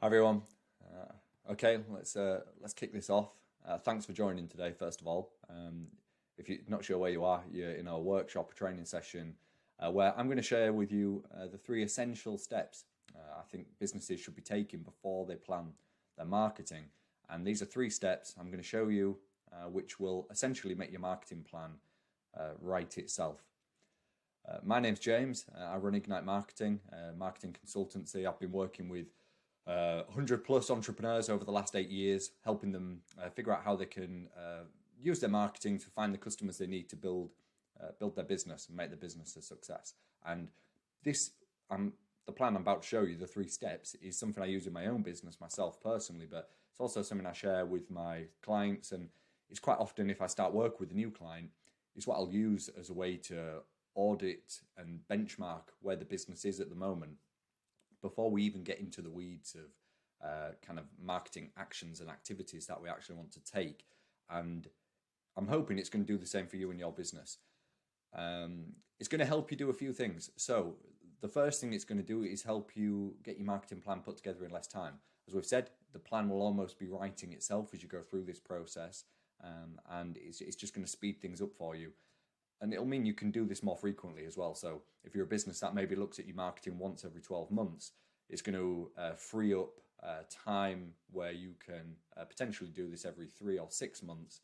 Hi everyone. Okay, let's kick this off. Thanks for joining today, first of all. If you're not sure where you are, you're in our workshop or training session where I'm going to share with you the three essential steps I think businesses should be taking before they plan their marketing. And these are three steps I'm going to show you which will essentially make your marketing plan write itself. My name's James. I run Ignite Marketing, marketing consultancy. I've been working with 100 plus entrepreneurs over the last 8 years, helping them figure out how they can use their marketing to find the customers they need to build their business and make the business a success. And this, the plan I'm about to show you, the three steps, is something I use in my own business myself personally, but it's also something I share with my clients. And it's quite often, if I start work with a new client, it's what I'll use as a way to audit and benchmark where the business is at the moment before we even get into the weeds of kind of marketing actions and activities that we actually want to take. And I'm hoping it's going to do the same for you in your business. It's going to help you do a few things. So the first thing it's going to do is help you get your marketing plan put together in less time. As we've said, the plan will almost be writing itself as you go through this process, and it's just going to speed things up for you. And it'll mean you can do this more frequently as well. So if you're a business that maybe looks at your marketing once every 12 months, it's going to free up time where you can potentially do this every 3 or 6 months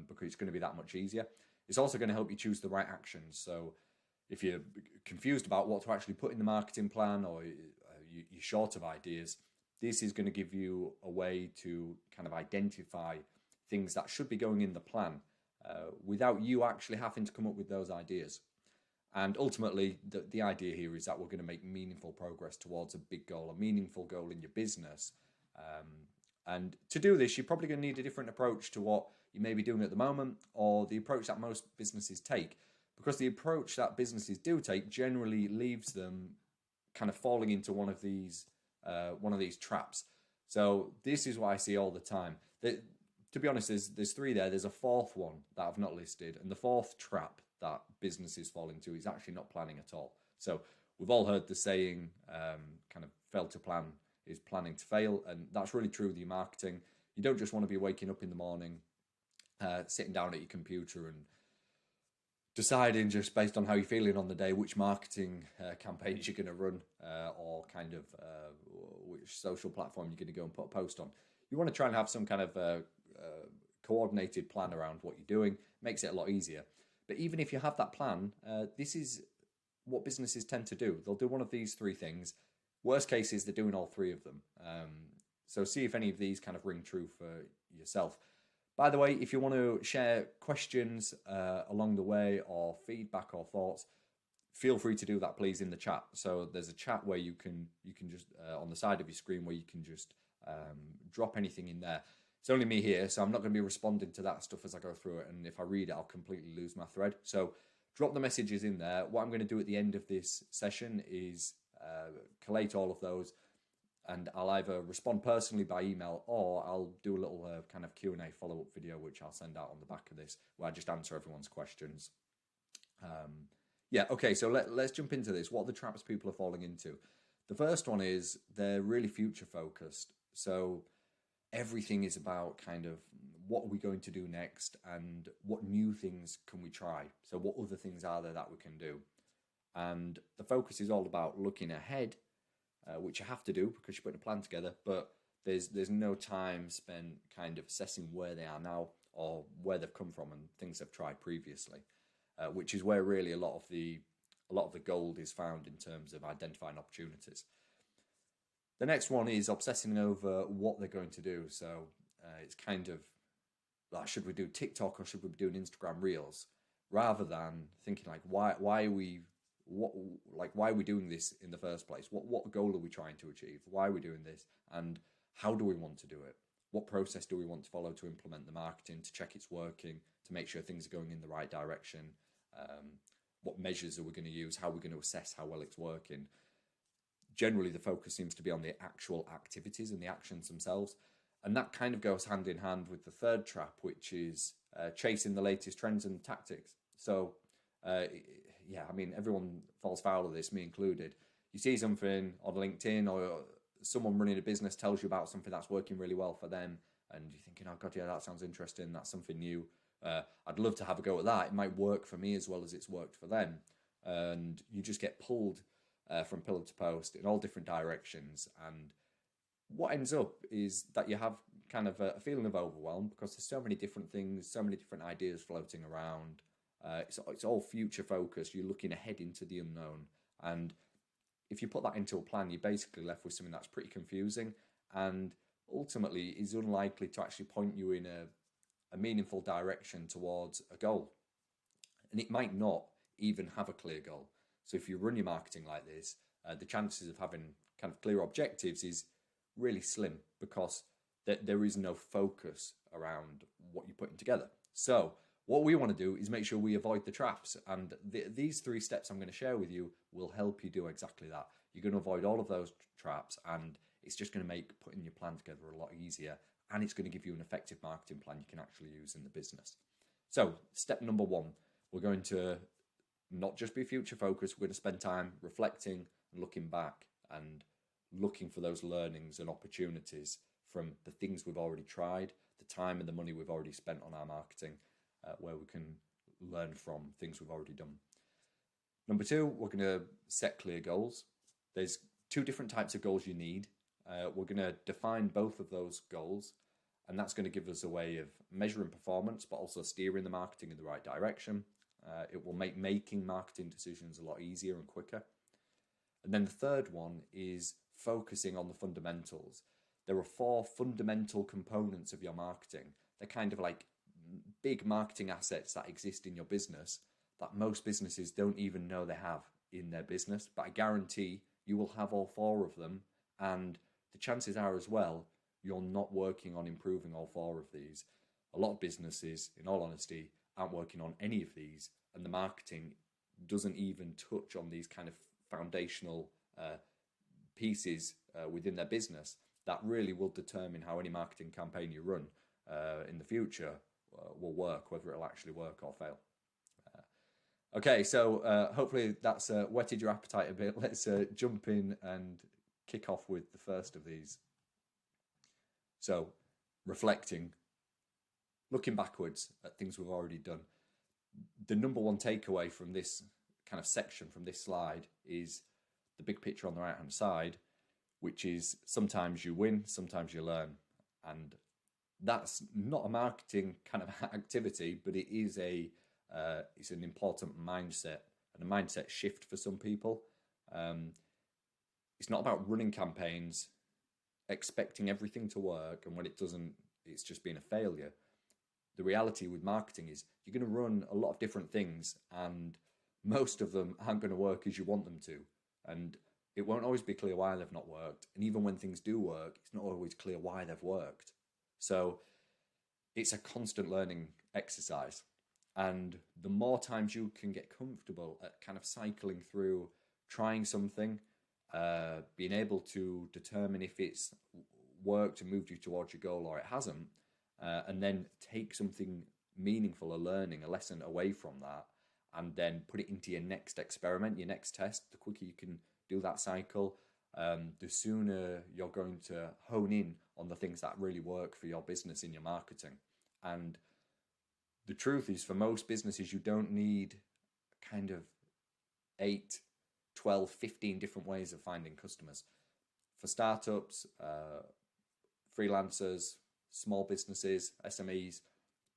because it's going to be that much easier. It's also going to help you choose the right actions. So if you're confused about what to actually put in the marketing plan, or you're short of ideas, this is going to give you a way to kind of identify things that should be going in the plan without you actually having to come up with those ideas. And ultimately, the idea here is that we're going to make meaningful progress towards a big goal, a meaningful goal in your business. And to do this, you're probably going to need a different approach to what you may be doing at the moment, or the approach that most businesses take. Because the approach that businesses do take generally leaves them kind of falling into one of these traps. So this is what I see all the time. To be honest, there's three there. There's a fourth one that I've not listed. And the fourth trap that businesses fall into is actually not planning at all. So we've all heard the saying, kind of fail to plan is planning to fail. And that's really true with your marketing. You don't just want to be waking up in the morning, sitting down at your computer and deciding just based on how you're feeling on the day which marketing campaigns you're going to run or kind of which social platform you're going to go and put a post on. You want to try and have some kind of coordinated plan around what you're doing. Makes it a lot easier. But even if you have that plan, this is what businesses tend to do. They'll do one of these three things. Worst case is they're doing all three of them. So see if any of these kind of ring true for yourself. By the way, if you want to share questions along the way or feedback or thoughts, feel free to do that, please, in the chat. So there's a chat where you can just on the side of your screen where you can just drop anything in there. It's only me here, so I'm not going to be responding to that stuff as I go through it. And if I read it, I'll completely lose my thread. So drop the messages in there. What I'm going to do at the end of this session is collate all of those, and I'll either respond personally by email, or I'll do a little kind of Q&A follow-up video, which I'll send out on the back of this, where I just answer everyone's questions. Okay, so let's jump into this. What are the traps people are falling into? The first one is they're really future-focused. So everything is about kind of what are we going to do next and what new things can we try? So what other things are there that we can do? And the focus is all about looking ahead, which you have to do because you're putting a plan together, but there's no time spent kind of assessing where they are now or where they've come from and things they've tried previously, which is where really a lot of the gold is found in terms of identifying opportunities. The next one is obsessing over what they're going to do. So it's kind of like, should we do TikTok or should we be doing Instagram Reels? Rather than thinking like, why are we doing this in the first place? What goal are we trying to achieve? Why are we doing this? And how do we want to do it? What process do we want to follow to implement the marketing, to check it's working, to make sure things are going in the right direction? What measures are we going to use? How are we going to assess how well it's working? Generally, the focus seems to be on the actual activities and the actions themselves. And that kind of goes hand in hand with the third trap, which is chasing the latest trends and tactics. So, everyone falls foul of this, me included. You see something on LinkedIn or someone running a business tells you about something that's working really well for them, and you're thinking, oh God, yeah, that sounds interesting. That's something new. I'd love to have a go at that. It might work for me as well as it's worked for them. And you just get pulled from pillar to post in all different directions. And what ends up is that you have kind of a feeling of overwhelm because there's so many different things, so many different ideas floating around. It's all future focused. You're looking ahead into the unknown. And if you put that into a plan, you're basically left with something that's pretty confusing and ultimately is unlikely to actually point you in a meaningful direction towards a goal. And it might not even have a clear goal. So if you run your marketing like this, the chances of having kind of clear objectives is really slim because there is no focus around what you're putting together. So what we want to do is make sure we avoid the traps. And these 3 steps I'm going to share with you will help you do exactly that. You're going to avoid all of those traps, and it's just going to make putting your plan together a lot easier. And it's going to give you an effective marketing plan you can actually use in the business. So step number 1, we're going to not just be future focused. We're going to spend time reflecting and looking back and looking for those learnings and opportunities from the things we've already tried, the time and the money we've already spent on our marketing, where we can learn from things we've already done. Number 2, we're going to set clear goals. There's 2 different types of goals you need. We're going to define both of those goals, and that's going to give us a way of measuring performance, but also steering the marketing in the right direction. It will make making marketing decisions a lot easier and quicker. And then the third one is focusing on the fundamentals. There are 4 fundamental components of your marketing. They're kind of like big marketing assets that exist in your business that most businesses don't even know they have in their business. But I guarantee you will have all 4 of them. And the chances are as well, you're not working on improving all 4 of these. A lot of businesses, in all honesty, aren't working on any of these. And the marketing doesn't even touch on these kind of foundational pieces within their business that really will determine how any marketing campaign you run in the future will work, whether it'll actually work or fail. Okay, so hopefully that's whetted your appetite a bit. Let's jump in and kick off with the first of these. So, reflecting, looking backwards at things we've already done. The number 1 takeaway from this kind of section, from this slide, is the big picture on the right-hand side, which is sometimes you win, sometimes you learn. And that's not a marketing kind of activity, but it is it's an important mindset and a mindset shift for some people. It's not about running campaigns, expecting everything to work, and when it doesn't, it's just been a failure. The reality with marketing is you're going to run a lot of different things, and most of them aren't going to work as you want them to. And it won't always be clear why they've not worked. And even when things do work, it's not always clear why they've worked. So it's a constant learning exercise. And the more times you can get comfortable at kind of cycling through, trying something, being able to determine if it's worked and moved you towards your goal or it hasn't, and then take something meaningful, a learning, a lesson away from that, and then put it into your next experiment, your next test, the quicker you can do that cycle, the sooner you're going to hone in on the things that really work for your business in your marketing. And the truth is, for most businesses, you don't need kind of 8, 12, 15 different ways of finding customers. For startups, freelancers, small businesses, SMEs,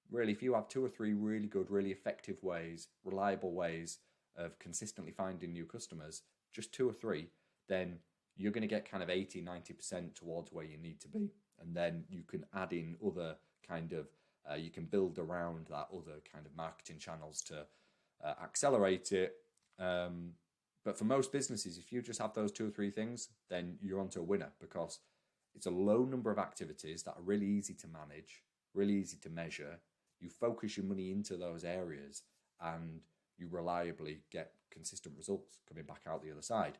really, if you have 2 or 3 really good, really effective ways, reliable ways of consistently finding new customers, just 2 or 3, then you're going to get kind of 80, 90% towards where you need to be. And then you can add in other kind of, you can build around that other kind of marketing channels to accelerate it. But for most businesses, if you just have those 2 or 3 things, then you're onto a winner, because it's a low number of activities that are really easy to manage, really easy to measure. You focus your money into those areas and you reliably get consistent results coming back out the other side.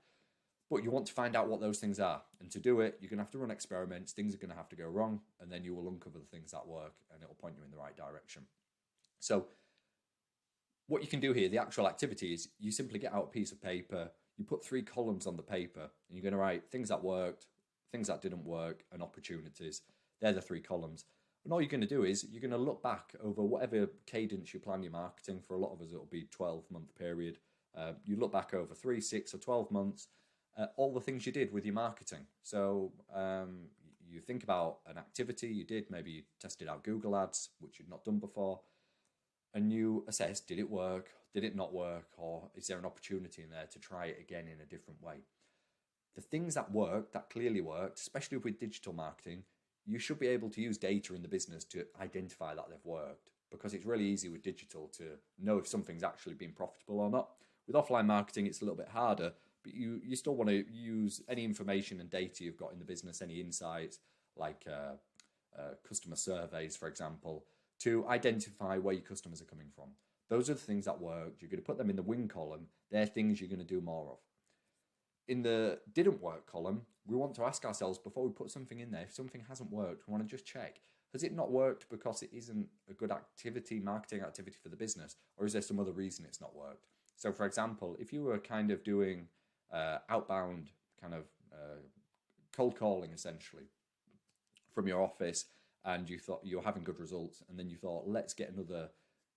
But you want to find out what those things are. And to do it, you're going to have to run experiments. Things are going to have to go wrong. And then you will uncover the things that work and it will point you in the right direction. So what you can do here, the actual activity, is you simply get out a piece of paper. You put 3 columns on the paper and you're going to write things that worked, things that didn't work, and opportunities. They're the three columns. And all you're going to do is you're going to look back over whatever cadence you plan your marketing. For a lot of us, it'll be 12-month period. You look back over 3, 6, or 12 months, all the things you did with your marketing. So you think about an activity you did, maybe you tested out Google Ads, which you'd not done before, and you assess, did it work, did it not work, or is there an opportunity in there to try it again in a different way? The things that worked, that clearly worked, especially with digital marketing, you should be able to use data in the business to identify that they've worked, because it's really easy with digital to know if something's actually been profitable or not. With offline marketing, it's a little bit harder, but you still want to use any information and data you've got in the business, any insights, like customer surveys, for example, to identify where your customers are coming from. Those are the things that worked. You're going to put them in the win column. They're things you're going to do more of. In the didn't work column, we want to ask ourselves before we put something in there, if something hasn't worked, we want to just check. Has it not worked because it isn't a good activity, marketing activity for the business, or is there some other reason it's not worked? So, for example, if you were kind of doing outbound kind of cold calling, essentially, from your office, and you thought you were having good results, and then you thought, let's get another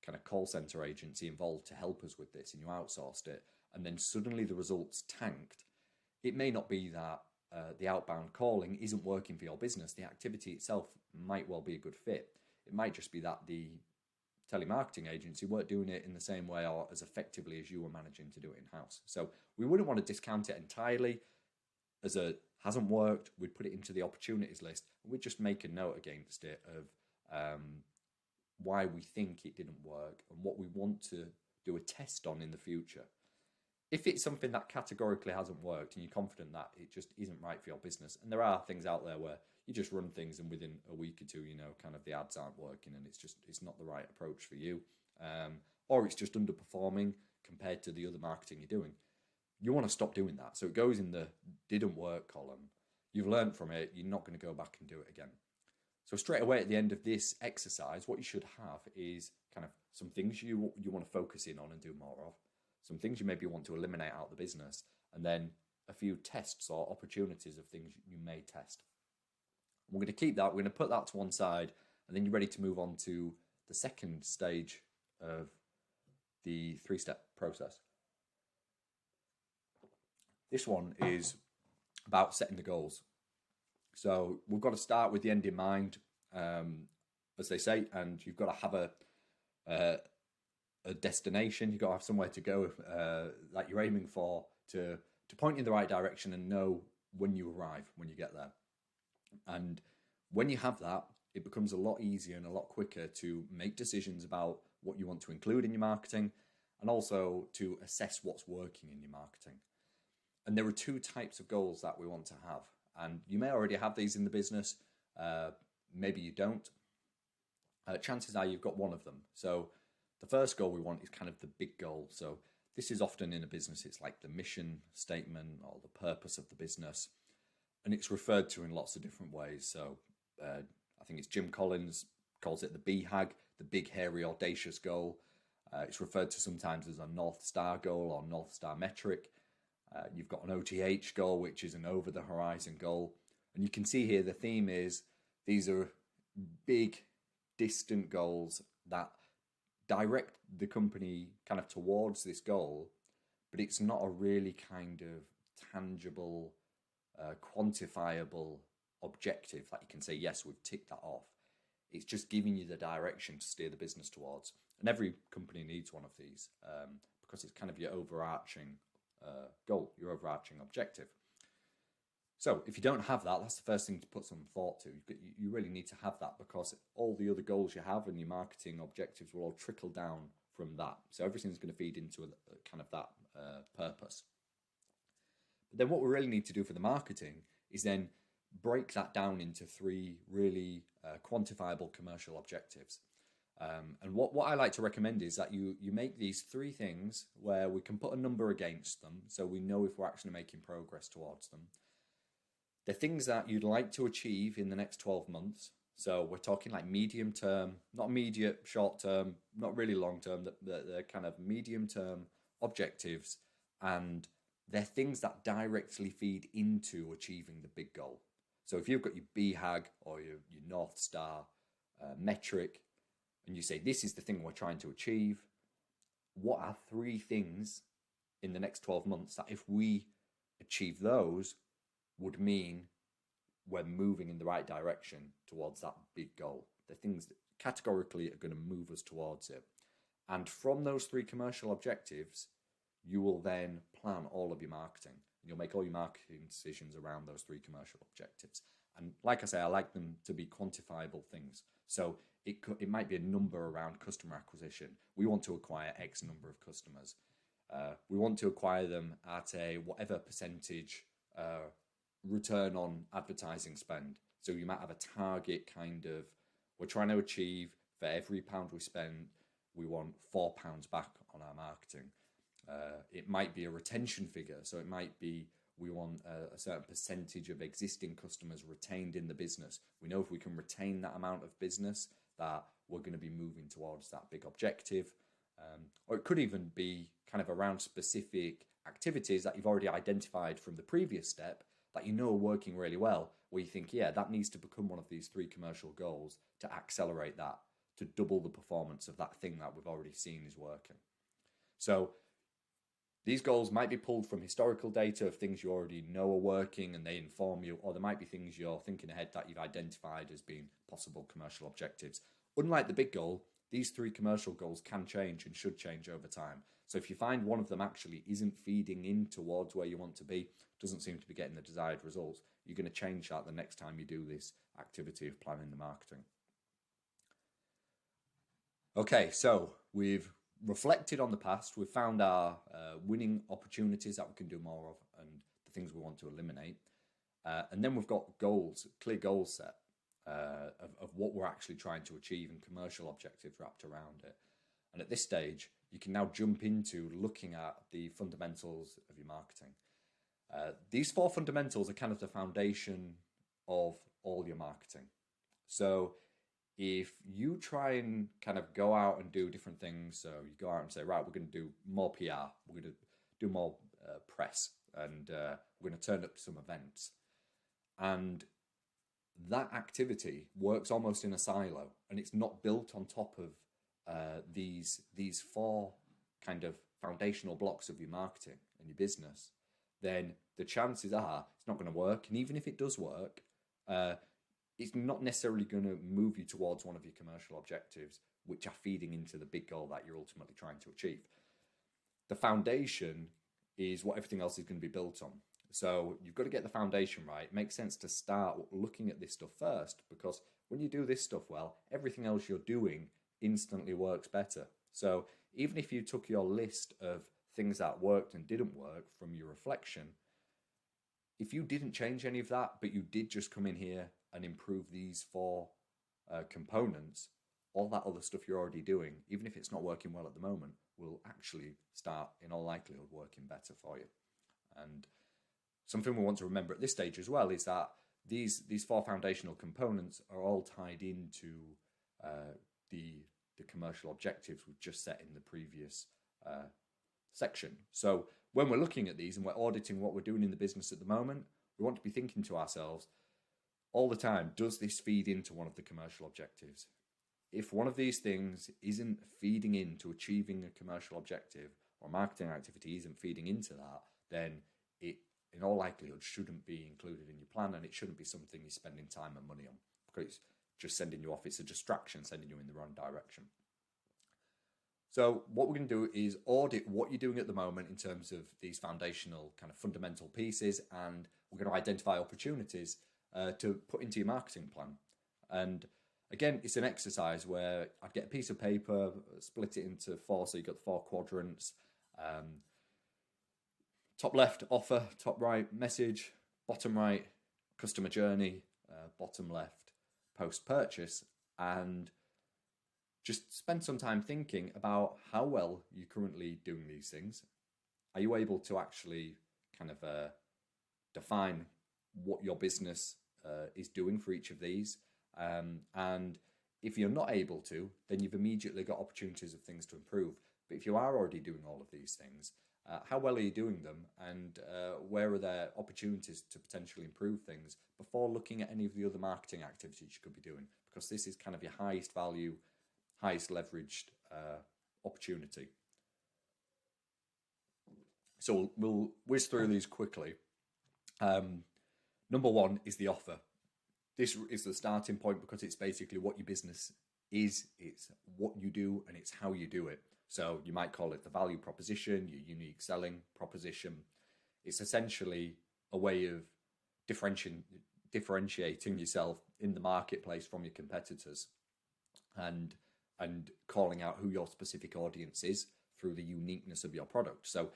kind of call center agency involved to help us with this, and you outsourced it, and then suddenly the results tanked. It may not be that the outbound calling isn't working for your business. The activity itself might well be a good fit. It might just be that the telemarketing agency weren't doing it in the same way or as effectively as you were managing to do it in-house. So we wouldn't want to discount it entirely as a hasn't worked. We'd put it into the opportunities list, and we'd just make a note against it of why we think it didn't work and what we want to do a test on in the future. If it's something that categorically hasn't worked and you're confident that it just isn't right for your business, and there are things out there where you just run things and within a week or two, kind of the ads aren't working and it's not the right approach for you, or it's just underperforming compared to the other marketing you're doing, you want to stop doing that. So it goes in the didn't work column. You've learned from it. You're not going to go back and do it again. So straight away at the end of this exercise, what you should have is kind of some things you want to focus in on and do more of, some things you maybe want to eliminate out of the business, and then a few tests or opportunities of things you may test. We're going to keep that, we're going to put that to one side, and then you're ready to move on to the second stage of the 3-step process. This one is about setting the goals. So we've got to start with the end in mind, as they say, and you've got to have a destination. You've got to have somewhere to go that you're aiming for to point in the right direction and know when you arrive, when you get there. And when you have that, it becomes a lot easier and a lot quicker to make decisions about what you want to include in your marketing, and also to assess what's working in your marketing. And there are 2 types of goals that we want to have. And you may already have these in the business. Maybe you don't. Chances are you've got one of them. So the first goal we want is kind of the big goal. So this is often in a business, it's like the mission statement or the purpose of the business. And it's referred to in lots of different ways. So I think it's Jim Collins calls it the BHAG, the big, hairy, audacious goal. It's referred to sometimes as a North Star goal or North Star metric. You've got an OTH goal, which is an over-the-horizon goal. And you can see here the theme is these are big, distant goals that direct the company kind of towards this goal, but it's not a really kind of tangible, quantifiable objective that you can say, yes, we've ticked that off. It's just giving you the direction to steer the business towards. And every company needs one of these because it's kind of your overarching goal, your overarching objective. So if you don't have that, that's the first thing to put some thought to. You really need to have that, because all the other goals you have and your marketing objectives will all trickle down from that. So everything's going to feed into a kind of that purpose. But then what we really need to do for the marketing is then break that down into 3 really quantifiable commercial objectives. And what I like to recommend is that you make these 3 things where we can put a number against them, so we know if we're actually making progress towards them. They're things that you'd like to achieve in the next 12 months. So we're talking like medium term, not immediate, short term, not really long term. They're kind of medium term objectives, and they're things that directly feed into achieving the big goal. So if you've got your BHAG or your North Star metric, and you say, this is the thing we're trying to achieve, what are 3 things in the next 12 months that if we achieve those would mean we're moving in the right direction towards that big goal? The things that categorically are going to move us towards it. And from those 3 commercial objectives, you will then plan all of your marketing. You'll make all your marketing decisions around those 3 commercial objectives. And like I say, I like them to be quantifiable things. So it might be a number around customer acquisition. We want to acquire X number of customers. We want to acquire them at a whatever percentage return on advertising spend. So you might have a target kind of, we're trying to achieve for every £1 we spend, we want £4 back on our marketing. It might be a retention figure. So it might be we want a certain percentage of existing customers retained in the business. We know if we can retain that amount of business that we're going to be moving towards that big objective. Or it could even be kind of around specific activities that you've already identified from the previous step that you know are working really well, where you think, yeah, that needs to become one of these 3 commercial goals to accelerate that, to double the performance of that thing that we've already seen is working. So these goals might be pulled from historical data of things you already know are working and they inform you, or there might be things you're thinking ahead that you've identified as being possible commercial objectives. Unlike the big goal, these 3 commercial goals can change and should change over time. So if you find one of them actually isn't feeding in towards where you want to be, doesn't seem to be getting the desired results, you're going to change that the next time you do this activity of planning the marketing. Okay, so we've reflected on the past, we've found our winning opportunities that we can do more of and the things we want to eliminate. And then we've got goals, clear goal set of what we're actually trying to achieve and commercial objectives wrapped around it. And at this stage, you can now jump into looking at the fundamentals of your marketing. These 4 fundamentals are kind of the foundation of all your marketing. So if you try and kind of go out and do different things, so you go out and say, right, we're going to do more PR, we're going to do more press, and we're going to turn up to some events. And that activity works almost in a silo, and it's not built on top of these 4 kind of foundational blocks of your marketing and your business, then the chances are it's not going to work. And even if it does work, it's not necessarily going to move you towards one of your commercial objectives, which are feeding into the big goal that you're ultimately trying to achieve. The foundation is what everything else is going to be built on. So you've got to get the foundation right. It makes sense to start looking at this stuff first, because when you do this stuff well, everything else you're doing instantly works better. So even if you took your list of things that worked and didn't work from your reflection, if you didn't change any of that, but you did just come in here and improve these 4 components, all that other stuff you're already doing, even if it's not working well at the moment, will actually start, in all likelihood, working better for you. And something we want to remember at this stage as well is that these 4 foundational components are all tied into the commercial objectives we've just set in the previous section. So when we're looking at these and we're auditing what we're doing in the business at the moment, we want to be thinking to ourselves all the time, does this feed into one of the commercial objectives? If one of these things isn't feeding into achieving a commercial objective, or marketing activity isn't feeding into that, then it, in all likelihood, shouldn't be included in your plan, and it shouldn't be something you're spending time and money on, because it's just sending you off. It's a distraction, sending you in the wrong direction. So what we're going to do is audit what you're doing at the moment in terms of these foundational kind of fundamental pieces, and we're going to identify opportunities to put into your marketing plan. And again, it's an exercise where I'd get a piece of paper, split it into 4, so you've got 4 quadrants. Top left, offer; top right, message; bottom right, customer journey; bottom left, post-purchase. And just spend some time thinking about how well you're currently doing these things. Are you able to actually kind of define what your business is doing for each of these? And if you're not able to, then you've immediately got opportunities of things to improve. But if you are already doing all of these things, how well are you doing them, and where are there opportunities to potentially improve things before looking at any of the other marketing activities you could be doing, because this is kind of your highest value, highest leveraged opportunity. So we'll whiz through these quickly. Number one is the offer. This is the starting point because it's basically what your business is, it's what you do, and it's how you do it. So you might call it the value proposition, your unique selling proposition. It's essentially a way of differentiating yourself in the marketplace from your competitors, and calling out who your specific audience is through the uniqueness of your product. So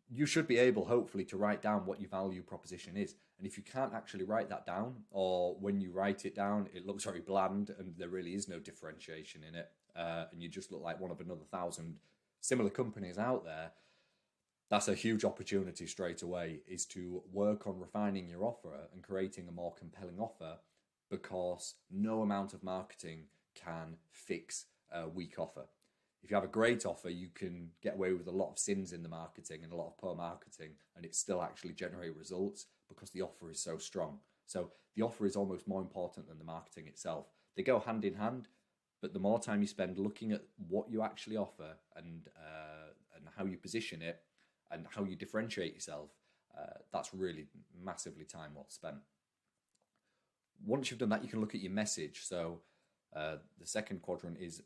you should be able, hopefully, to write down what your value proposition is. And if you can't actually write that down, or when you write it down, it looks very bland and there really is no differentiation in it, and you just look like one of another 1,000 similar companies out there, that's a huge opportunity straight away, is to work on refining your offer and creating a more compelling offer, because no amount of marketing can fix a weak offer. If you have a great offer, you can get away with a lot of sins in the marketing and a lot of poor marketing, and it still actually generate results because the offer is so strong. So the offer is almost more important than the marketing itself. They go hand in hand, but the more time you spend looking at what you actually offer and how you position it and how you differentiate yourself, that's really massively time well spent. Once you've done that, you can look at your message. So the second quadrant is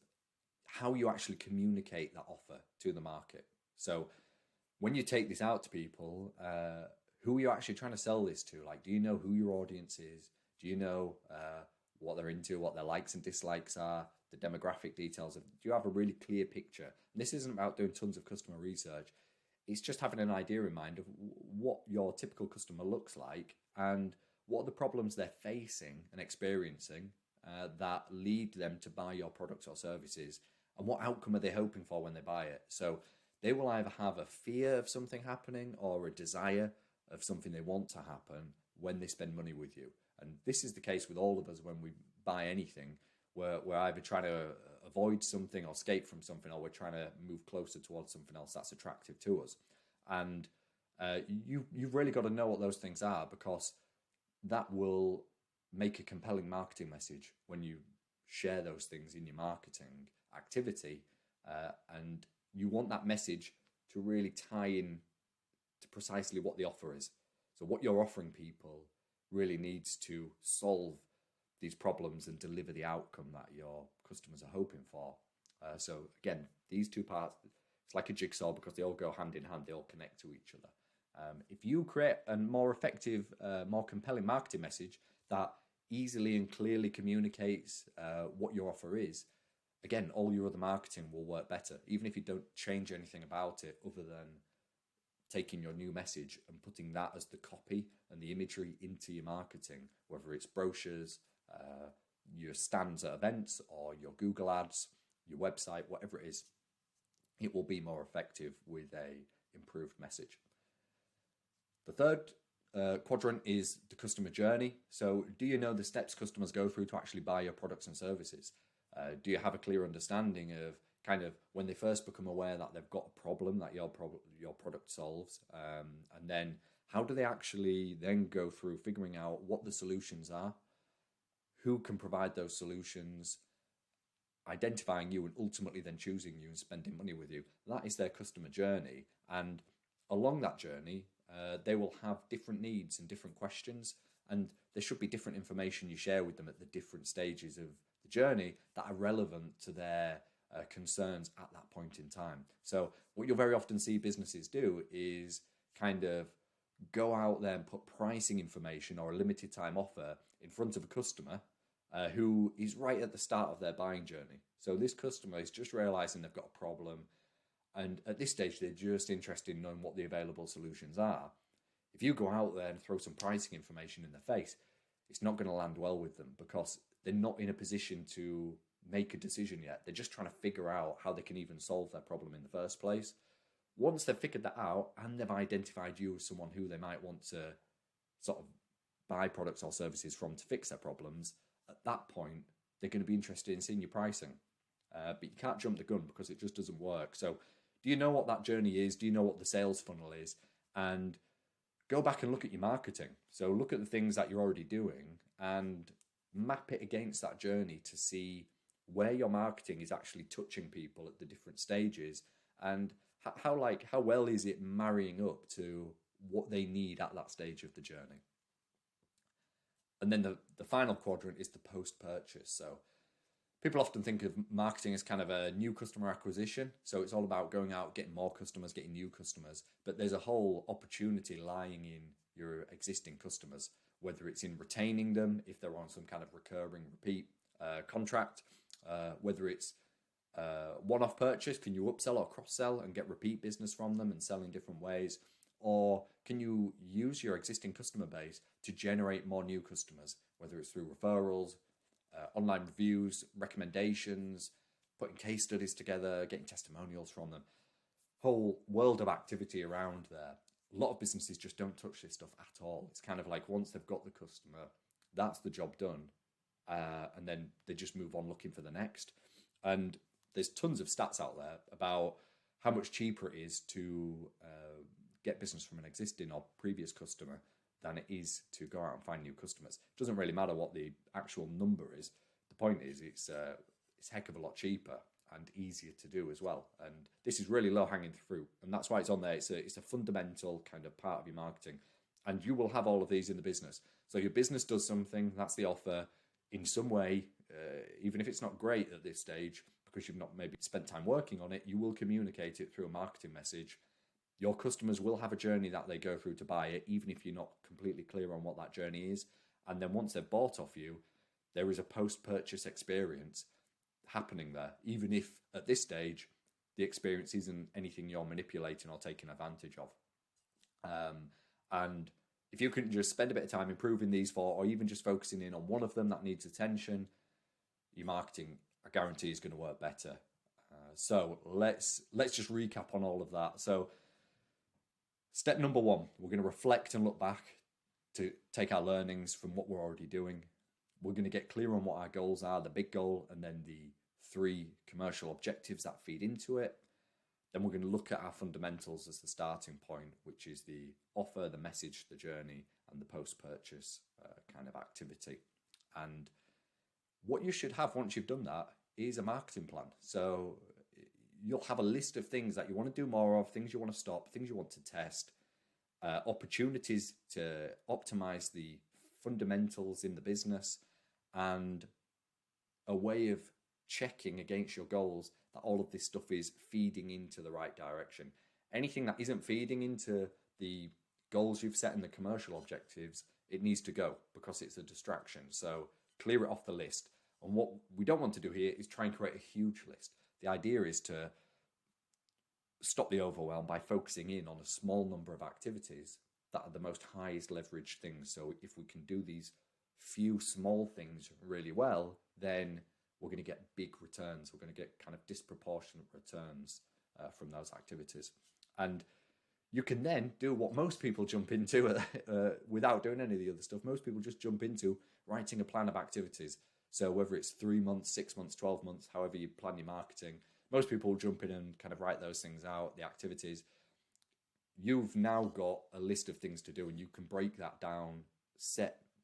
how you actually communicate that offer to the market. So when you take this out to people, who are you actually trying to sell this to? Like, do you know who your audience is? Do you know what they're into, what their likes and dislikes are, the demographic details? Do you have a really clear picture? And this isn't about doing tons of customer research. It's just having an idea in mind of what your typical customer looks like and what are the problems they're facing and experiencing that lead them to buy your products or services, and what outcome are they hoping for when they buy it. So they will either have a fear of something happening or a desire of something they want to happen when they spend money with you. And this is the case with all of us when we buy anything. We're either trying to avoid something or escape from something, or we're trying to move closer towards something else that's attractive to us. And you've really got to know what those things are, because that will make a compelling marketing message when you share those things in your marketing activity. And you want that message to really tie in to precisely what the offer is. So what you're offering people really needs to solve these problems and deliver the outcome that your customers are hoping for. So again, these two parts, it's like a jigsaw because they all go hand in hand, they all connect to each other. If you create a more effective, more compelling marketing message that easily and clearly communicates what your offer is, again, all your other marketing will work better, even if you don't change anything about it other than taking your new message and putting that as the copy and the imagery into your marketing, whether it's brochures, your stands at events, or your Google ads, your website, whatever it is, it will be more effective with a improved message. The third quadrant is the customer journey. So do you know the steps customers go through to actually buy your products and services? Do you have a clear understanding of kind of when they first become aware that they've got a problem that your product solves, and then how do they actually then go through figuring out what the solutions are, who can provide those solutions, identifying you, and ultimately then choosing you and spending money with you? That is their customer journey. And along that journey, they will have different needs and different questions, and there should be different information you share with them at the different stages of the journey that are relevant to their concerns at that point in time. So what you'll very often see businesses do is kind of go out there and put pricing information or a limited time offer in front of a customer who is right at the start of their buying journey. So this customer is just realizing they've got a problem, and at this stage they're just interested in knowing what the available solutions are. If you go out there and throw some pricing information in their face, it's not going to land well with them, because they're not in a position to make a decision yet. They're just trying to figure out how they can even solve their problem in the first place. Once they've figured that out and they've identified you as someone who they might want to sort of buy products or services from to fix their problems, at that point they're going to be interested in seeing your pricing. But you can't jump the gun, because it just doesn't work. So Do you know what that journey is? Do you know what the sales funnel is? And go back and look at your marketing. So look at the things that you're already doing and map it against that journey to see where your marketing is actually touching people at the different stages, and how well is it marrying up to what they need at that stage of the journey. And then the final quadrant is the post-purchase. So people often think of marketing as kind of a new customer acquisition. So it's all about going out, getting more customers, getting new customers. But there's a whole opportunity lying in your existing customers, whether it's in retaining them, if they're on some kind of recurring repeat contract, whether it's one-off purchase, can you upsell or cross-sell and get repeat business from them and sell in different ways? Or can you use your existing customer base to generate more new customers, whether it's through referrals, online reviews, recommendations, putting case studies together, getting testimonials from them. Whole world of activity around there. A lot of businesses just don't touch this stuff at all. It's kind of like once they've got the customer, that's the job done. And then they just move on looking for the next. And there's tons of stats out there about how much cheaper it is to get business from an existing or previous customer than it is to go out and find new customers. It doesn't really matter what the actual number is. The point is it's a heck of a lot cheaper and easier to do as well. And this is really low-hanging fruit. And that's why it's on there. It's a fundamental kind of part of your marketing. And you will have all of these in the business. So your business does something, that's the offer, in some way, even if it's not great at this stage, because you've not maybe spent time working on it, you will communicate it through a marketing message. Your customers will have a journey that they go through to buy it, even if you're not completely clear on what that journey is. And then once they've bought off you, there is a post-purchase experience happening there, even if at this stage, the experience isn't anything you're manipulating or taking advantage of. And if you can just spend a bit of time improving these four, or even just focusing in on one of them that needs attention, your marketing, I guarantee, is going to work better. So let's just recap on all of that. So step number one, we're going to reflect and look back to take our learnings from what we're already doing. We're going to get clear on what our goals are, the big goal, and then the 3 commercial objectives that feed into it. Then we're going to look at our fundamentals as the starting point, which is the offer, the message, the journey, and the post-purchase kind of activity. And what you should have once you've done that is a marketing plan. So you'll have a list of things that you want to do more of, things you want to stop, things you want to test, opportunities to optimize the fundamentals in the business, and a way of checking against your goals that all of this stuff is feeding into the right direction. Anything that isn't feeding into the goals you've set and the commercial objectives, it needs to go because it's a distraction. So clear it off the list. And what we don't want to do here is try and create a huge list. The idea is to stop the overwhelm by focusing in on a small number of activities that are the most highest leverage things. So if we can do these few small things really well, then we're going to get big returns. We're going to get kind of disproportionate returns from those activities. And you can then do what most people jump into without doing any of the other stuff. Most people just jump into writing a plan of activities. So whether it's 3 months, 6 months, 12 months, however you plan your marketing, most people jump in and kind of write those things out, the activities. You've now got a list of things to do, and you can break that down,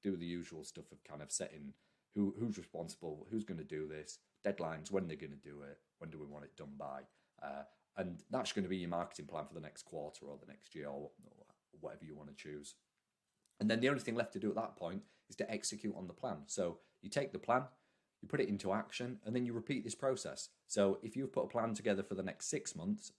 do the usual stuff of kind of setting who's responsible, who's going to do this, deadlines, when they're going to do it, when do we want it done by. And that's going to be your marketing plan for the next quarter or the next year or whatever you want to choose. And then the only thing left to do at that point is to execute on the plan. So you take the plan, you put it into action, and then you repeat this process. So if you've put a plan together for the next 6 months,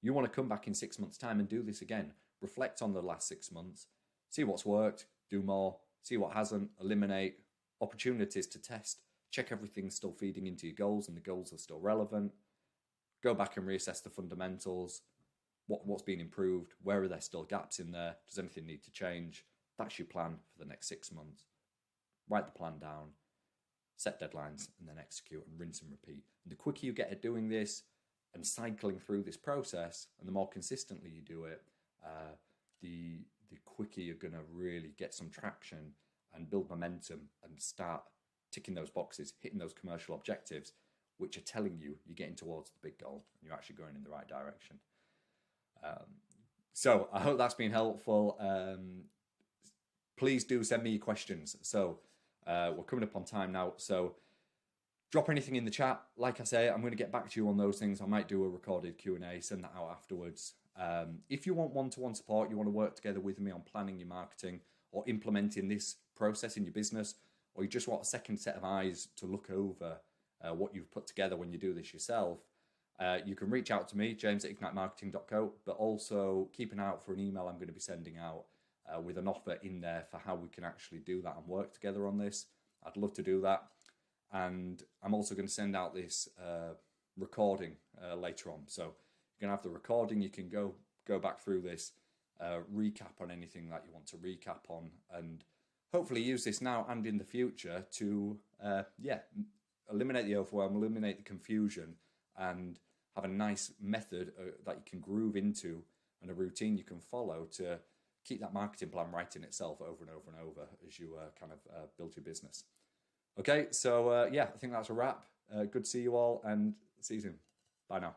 you want to come back in 6 months' time and do this again. Reflect on the last 6 months, see what's worked, do more, see what hasn't, eliminate, opportunities to test, check everything's still feeding into your goals and the goals are still relevant. Go back and reassess the fundamentals, what's been improved, where are there still gaps in there, does anything need to change? That's your plan for the next 6 months. Write the plan down, set deadlines, and then execute and rinse and repeat. And the quicker you get at doing this and cycling through this process, and the more consistently you do it, the quicker you're going to really get some traction and build momentum and start ticking those boxes, hitting those commercial objectives, which are telling you you're getting towards the big goal and you're actually going in the right direction. So I hope that's been helpful. Please do send me your questions. So we're coming up on time now. So drop anything in the chat. Like I say, I'm going to get back to you on those things. I might do a recorded Q&A, send that out afterwards. If you want one-to-one support, you want to work together with me on planning your marketing or implementing this process in your business, or you just want a second set of eyes to look over what you've put together when you do this yourself, you can reach out to me, james@ignitemarketing.co, but also keep an eye out for an email I'm going to be sending out with an offer in there for how we can actually do that and work together on this. I'd love to do that. And I'm also going to send out this recording later on. So you're going to have the recording. You can go back through this, recap on anything that you want to recap on, and hopefully use this now and in the future to, eliminate the overwhelm, eliminate the confusion, and have a nice method that you can groove into and a routine you can follow to keep that marketing plan right in itself over and over and over as you build your business. Okay, so I think that's a wrap. Good to see you all, and see you soon. Bye now.